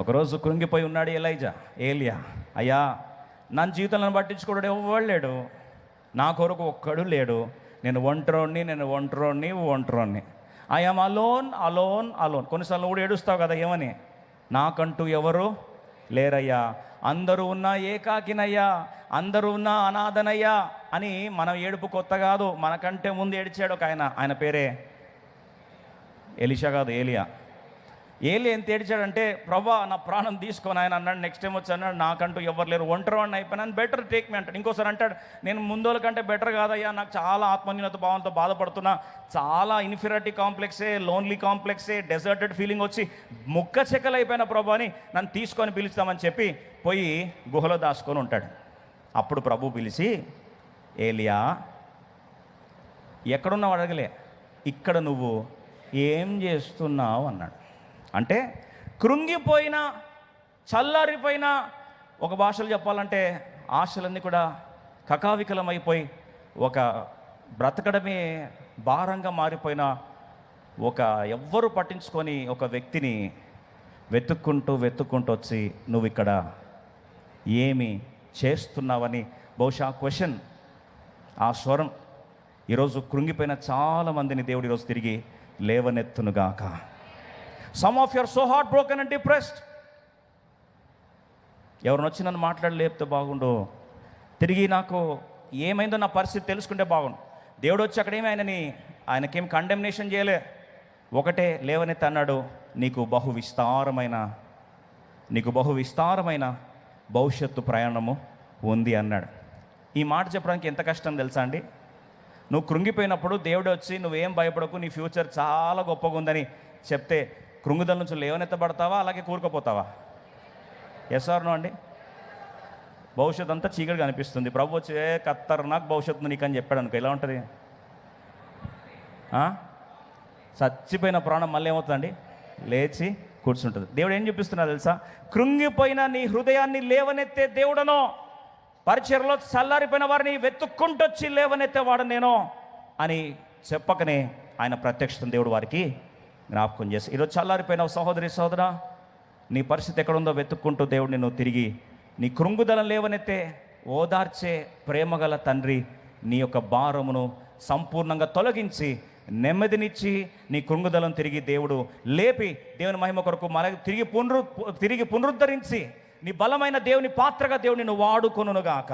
ఒకరోజు కృంగిపోయి ఉన్నాడు ఏలియా. అయ్యా, నా జీవితంలో పట్టించుకోవడం ఎవ్వడు లేడు, నా కొరకు ఒక్కడు లేడు, నేను ఒంటరోణ్ణి. I'm alone alone alone. కొన్నిసార్లు కూడా ఏడుస్తావు కదా, ఏమని? నాకంటూ ఎవరు లేరయ్యా, అందరూ ఉన్నా ఏకాకినయ్యా, అందరూ ఉన్నా అనాథనయ్యా అని. మనం ఏడుపు కొత్త కాదు, మనకంటే ముందు ఏడిచాడు ఒక ఆయన పేరే ఎలీషా కాదు, ఏలియా ఎంత ఏడిచాడంటే, ప్రభా నా ప్రాణం తీసుకొని ఆయన అన్నాడు. నెక్స్ట్ టైం వచ్చి అన్నాడు, నాకంటూ ఎవరు లేరు, ఒంటరివాడిని అయిపోయినాను, బెటర్ టేక్ మీ అంటాడు. ఇంకోసారి అంటాడు, నేను ముందోళ్ళ కంటే బెటర్ కాదయ్యా, నాకు చాలా ఆత్మన్యూనత భావంతో బాధపడుతున్నా, చాలా ఇన్ఫీరియారిటీ కాంప్లెక్సే, లోన్లీ కాంప్లెక్సే, డెజర్టెడ్ ఫీలింగ్ వచ్చి ముక్క చెక్కలు అయిపోయిన ప్రభు అని నన్ను తీసుకొని పిలుస్తామని చెప్పి పోయి గుహలో దాచుకొని ఉంటాడు. అప్పుడు ప్రభు పిలిచి, ఏలియా ఎక్కడున్నావు అడగలే, ఇక్కడ నువ్వు ఏం చేస్తున్నావు అన్నాడు. అంటే కృంగిపోయిన, చల్లారిపోయిన, ఒక భాషలో చెప్పాలంటే ఆశలన్నీ కూడా కకావికలమైపోయి ఒక బ్రతకడమే భారంగా మారిపోయిన ఒక ఎవ్వరు పట్టించుకొని ఒక వ్యక్తిని వెతుక్కుంటూ వచ్చి నువ్వు ఇక్కడ ఏమి చేస్తున్నావని బహుశా క్వశ్చన్, ఆ స్వరం ఈరోజు కృంగిపోయిన చాలామందిని దేవుడు ఈరోజు తిరిగి లేవనెత్తునుగాక. Some of your so heart broken and depressed. ఎవరిని వచ్చి నన్ను మాట్లాడలేపితే బాగుండు, తిరిగి నాకు ఏమైందో నా పరిస్థితి తెలుసుకుంటే బాగుండు. దేవుడు వచ్చి అక్కడ ఆయనకేం కండెమ్నేషన్ చేయలే, ఒకటే లేవనెత్తి అన్నాడు, నీకు బహు విస్తారమైన భవిష్యత్తు ప్రయాణము ఉంది అన్నాడు. ఈ మాట చెప్పడానికి ఎంత కష్టం తెలుసా అండి? నువ్వు కృంగిపోయినప్పుడు దేవుడు వచ్చి నువ్వేం భయపడకు, నీ ఫ్యూచర్ చాలా గొప్పగా ఉందని చెప్తే కృంగుదల నుంచి లేవనెత్తబడతావా, అలాగే కూరుకుపోతావా? ఎస్ ఆర్ నో అండి? భవిష్యత్తు అంతా చీకటిగా అనిపిస్తుంది. ప్రభు వచ్చి నాకు భవిష్యత్తు నీకు అని చెప్పాడు అనుకో, ఎలా ఉంటుంది? చచ్చిపోయిన ప్రాణం మళ్ళీ ఏమవుతుందండి? లేచి కూర్చుంటుంది. దేవుడు ఏం చూపిస్తున్నా తెలుసా? కృంగిపోయిన నీ హృదయాన్ని లేవనెత్తే దేవుడనో, పరిచర్లో చల్లారిపోయిన వారిని వెతుక్కుంటొచ్చి లేవనెత్తేవాడు నేను అని చెప్పకనే ఆయన ప్రత్యక్షతను దేవుడు వారికి జ్ఞాపకం చేసి, ఈరోజు చల్లారిపోయిన సహోదరి సహోదరా, నీ పరిస్థితి ఎక్కడుందో వెతుక్కుంటూ దేవుడు నిన్ను తిరిగి నీ కృంగుదలను లేవనెత్తే ఓదార్చే ప్రేమగల తండ్రి నీ యొక్క భారమును సంపూర్ణంగా తొలగించి నెమ్మదినిచ్చి నీ కృంగుదలను తిరిగి దేవుడు లేపి దేవుని మహిమ కొరకు తిరిగి పునరుద్ధరించి నీ బలమైన దేవుని పాత్రగా దేవుని నువ్వు వాడుకొనుగాక.